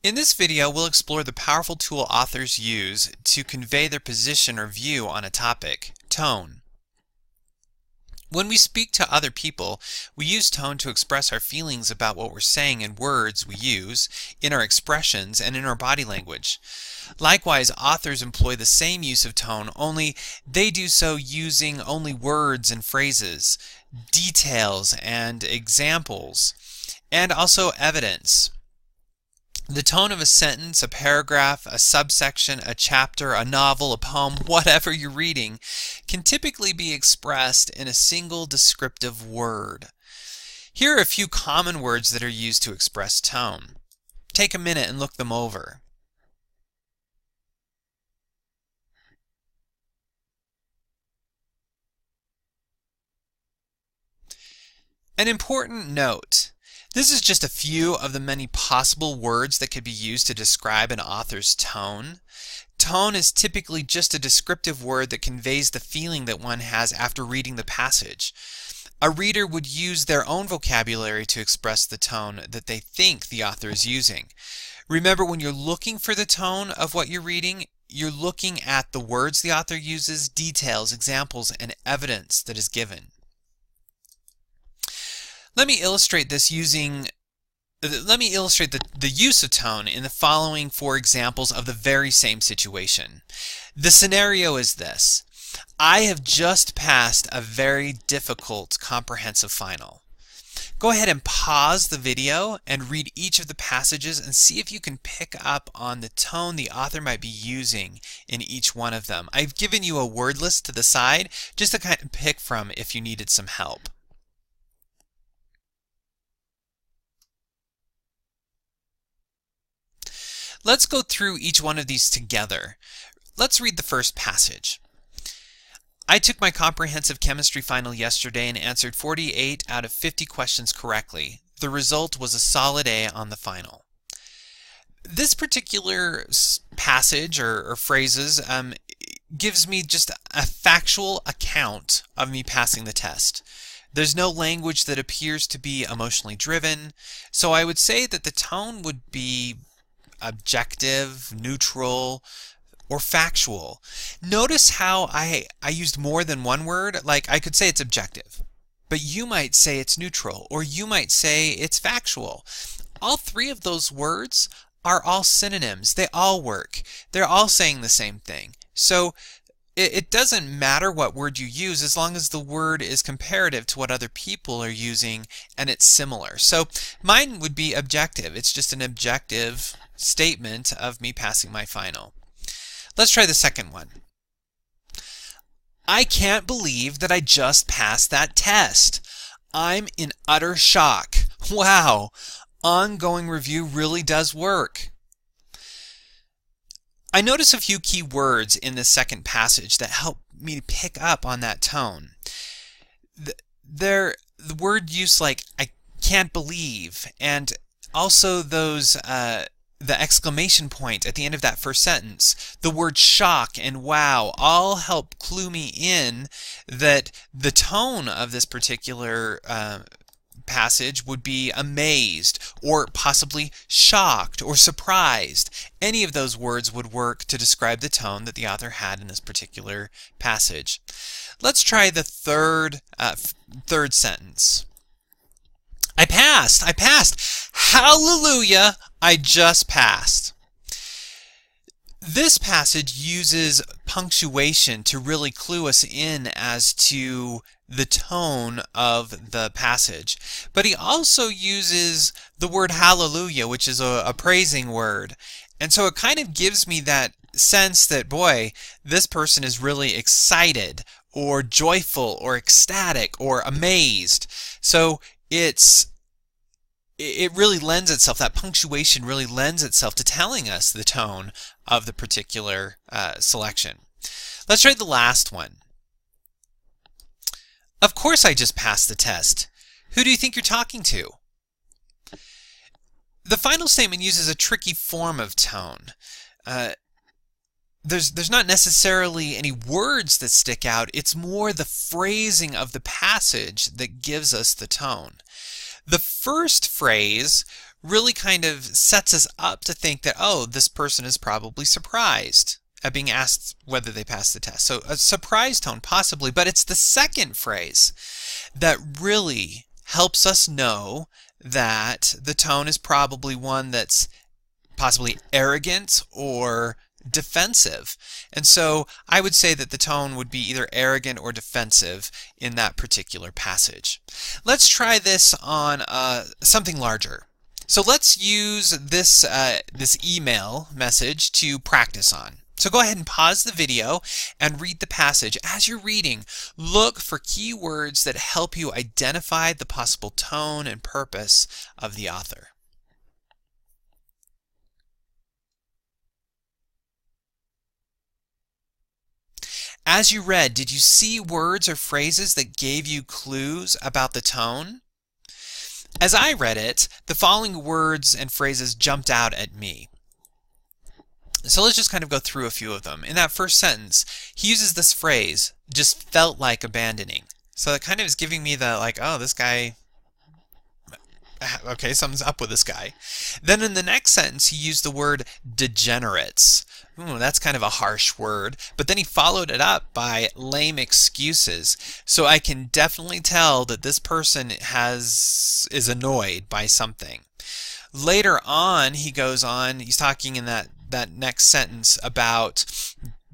In this video, we'll explore the powerful tool authors use to convey their position or view on a topic, tone. When we speak to other people, we use tone to express our feelings about what we're saying in words we use, in our expressions, and in our body language. Likewise, authors employ the same use of tone, only they do so using only words and phrases, details and examples, and also evidence. The tone of a sentence, a paragraph, a subsection, a chapter, a novel, a poem, whatever you're reading, can typically be expressed in a single descriptive word. Here are a few common words that are used to express tone. Take a minute and look them over. An important note. This is just a few of the many possible words that could be used to describe an author's tone. Tone is typically just a descriptive word that conveys the feeling that one has after reading the passage. A reader would use their own vocabulary to express the tone that they think the author is using. Remember, when you're looking for the tone of what you're reading, you're looking at the words the author uses, details, examples, and evidence that is given. Let me illustrate the use of tone in the following four examples of the very same situation. The scenario is this. I have just passed a very difficult comprehensive final. Go ahead and pause the video and read each of the passages and see if you can pick up on the tone the author might be using in each one of them. I've given you a word list to the side just to kind of pick from if you needed some help. Let's go through each one of these together. Let's read the first passage. I took my comprehensive chemistry final yesterday and answered 48 out of 50 questions correctly. The result was a solid A on the final. This particular passage or phrases gives me just a factual account of me passing the test. There's no language that appears to be emotionally driven, so I would say that the tone would be objective, neutral, or factual. Notice how I used more than one word. Like, I could say it's objective, but you might say it's neutral, or you might say it's factual. All three of those words are all synonyms. They all work. They're all saying the same thing. So it doesn't matter what word you use as long as the word is comparative to what other people are using and it's similar. So mine would be objective. It's just an objective statement of me passing my final. Let's try the second one. I can't believe that I just passed that test. I'm in utter shock. Wow, ongoing review really does work. I notice a few key words in this second passage that help me pick up on that tone. The word use like I can't believe, and also those the exclamation point at the end of that first sentence, the word shock and wow, all help clue me in that the tone of this particular passage would be amazed or possibly shocked or surprised. Any of those words would work to describe the tone that the author had in this particular passage. Let's try the third sentence. I passed! Hallelujah! I just passed. This passage uses punctuation to really clue us in as to the tone of the passage. But he also uses the word hallelujah, which is a praising word. And so it kind of gives me that sense that, boy, this person is really excited or joyful or ecstatic or amazed. So it really lends itself, that punctuation really lends itself to telling us the tone of the particular selection. Let's try the last one. Of course I just passed the test. Who do you think you're talking to? The final statement uses a tricky form of tone. There's not necessarily any words that stick out. It's more the phrasing of the passage that gives us the tone. The first phrase really kind of sets us up to think that, oh, this person is probably surprised at being asked whether they passed the test. So a surprise tone, possibly, but it's the second phrase that really helps us know that the tone is probably one that's possibly arrogant or defensive. And so I would say that the tone would be either arrogant or defensive in that particular passage. Let's try this on something larger. So let's use this email message to practice on. So go ahead and pause the video and read the passage. As you're reading, look for key words that help you identify the possible tone and purpose of the author. As you read, did you see words or phrases that gave you clues about the tone? As I read it, the following words and phrases jumped out at me. So let's just kind of go through a few of them. In that first sentence, he uses this phrase, just felt like abandoning. So that kind of is giving me the, like, oh, this guy, okay, something's up with this guy. Then in the next sentence, he used the word degenerates. Ooh, that's kind of a harsh word. But then he followed it up by lame excuses. So I can definitely tell that this person is annoyed by something. Later on, he goes on, he's talking in that next sentence about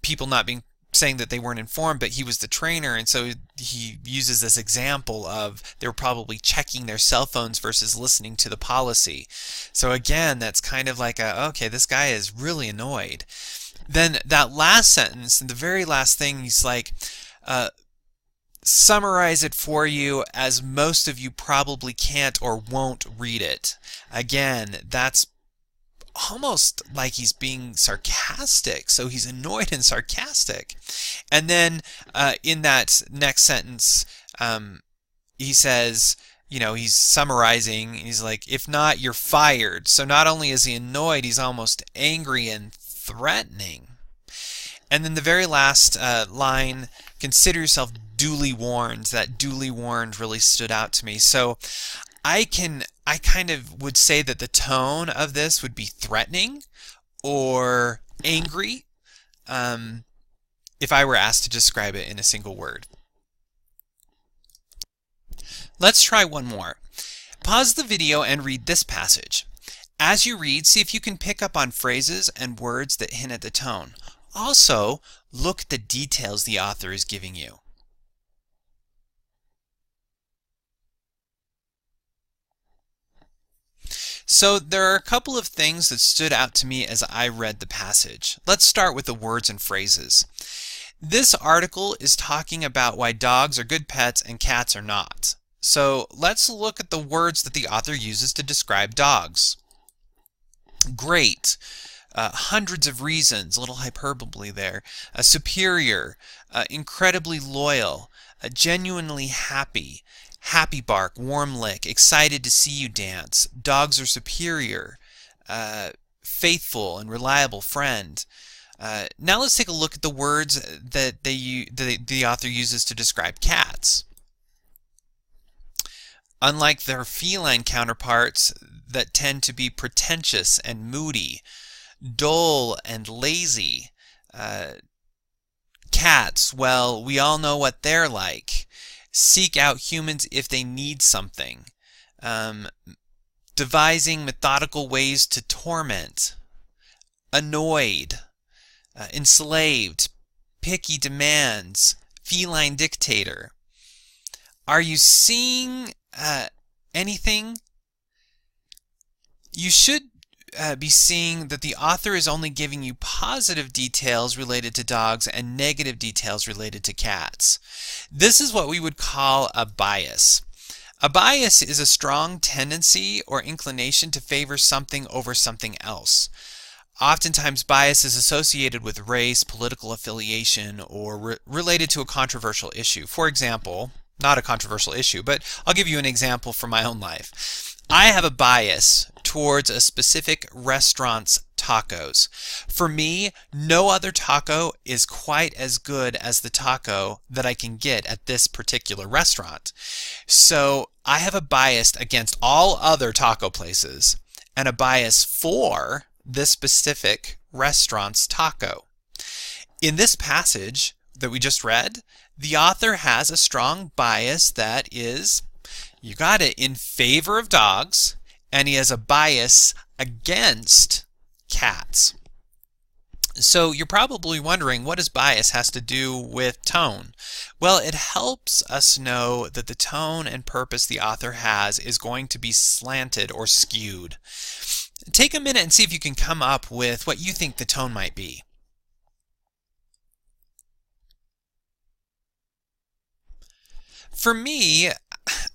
people not saying that they weren't informed, but he was the trainer, and so he uses this example of they were probably checking their cell phones versus listening to the policy. So again, that's kind of like okay, this guy is really annoyed. Then that last sentence, and the very last thing, he's like, summarize it for you, as most of you probably can't or won't read it. Again, that's almost like he's being sarcastic, so he's annoyed and sarcastic. And then in that next sentence, he says, you know, he's summarizing, he's like, if not, you're fired. So not only is he annoyed, he's almost angry and threatening. And then the very last line, consider yourself duly warned. That duly warned really stood out to me. So I kind of would say that the tone of this would be threatening or angry if I were asked to describe it in a single word. Let's try one more. Pause the video and read this passage. As you read, see if you can pick up on phrases and words that hint at the tone. Also, look at the details the author is giving you. So there are a couple of things that stood out to me as I read the passage. Let's start with the words and phrases. This article is talking about why dogs are good pets and cats are not. So let's look at the words that the author uses to describe dogs. Great. Hundreds of reasons, a little hyperbole there. Superior, incredibly loyal, genuinely happy, happy bark, warm lick, excited to see you dance. Dogs are superior, faithful and reliable friend. Now let's take a look at the words that the author uses to describe cats. Unlike their feline counterparts that tend to be pretentious and moody, dull and lazy, cats, well, we all know what they're like. Seek out humans if they need something. Devising methodical ways to torment. Annoyed. Enslaved. Picky demands. Feline dictator. Are you seeing anything? You should be seeing that the author is only giving you positive details related to dogs and negative details related to cats. This is what we would call a bias. A bias is a strong tendency or inclination to favor something over something else. Oftentimes, bias is associated with race, political affiliation, or related to a controversial issue. For example, not a controversial issue, but I'll give you an example from my own life. I have a bias towards a specific restaurant's tacos. For me, no other taco is quite as good as the taco that I can get at this particular restaurant. So I have a bias against all other taco places. and a bias for this specific restaurant's taco. In this passage that we just read, the author has a strong bias that is, you got it, in favor of dogs, and he has a bias against cats. So you're probably wondering, what does bias has to do with tone? Well, it helps us know that the tone and purpose the author has is going to be slanted or skewed. Take a minute and see if you can come up with what you think the tone might be. For me,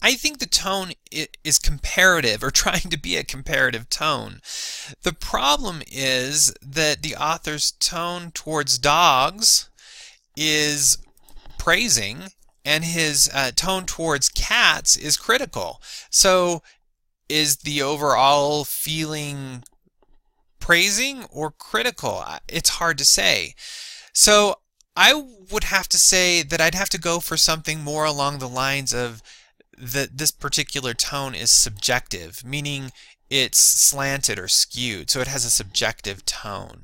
I think the tone is comparative, or trying to be a comparative tone. The problem is that the author's tone towards dogs is praising, and his tone towards cats is critical. So is the overall feeling praising or critical? It's hard to say. So I would have to say that I'd have to go for something more along the lines of that this particular tone is subjective, meaning it's slanted or skewed, so it has a subjective tone.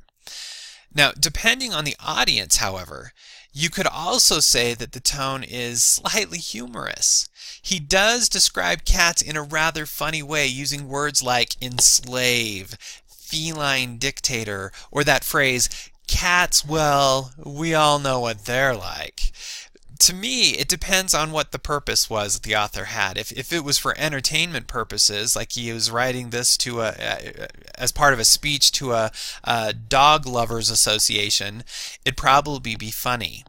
Now, depending on the audience, however, you could also say that the tone is slightly humorous. He does describe cats in a rather funny way, using words like enslave, feline dictator, or that phrase, cats, well, we all know what they're like. To me, it depends on what the purpose was that the author had. If it was for entertainment purposes, like he was writing this to as part of a speech to a dog lovers association, it'd probably be funny.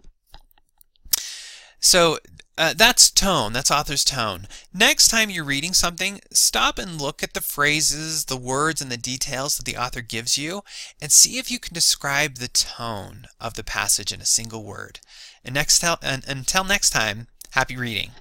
So that's tone. That's author's tone. Next time you're reading something, stop and look at the phrases, the words, and the details that the author gives you, and see if you can describe the tone of the passage in a single word. And until next time, happy reading.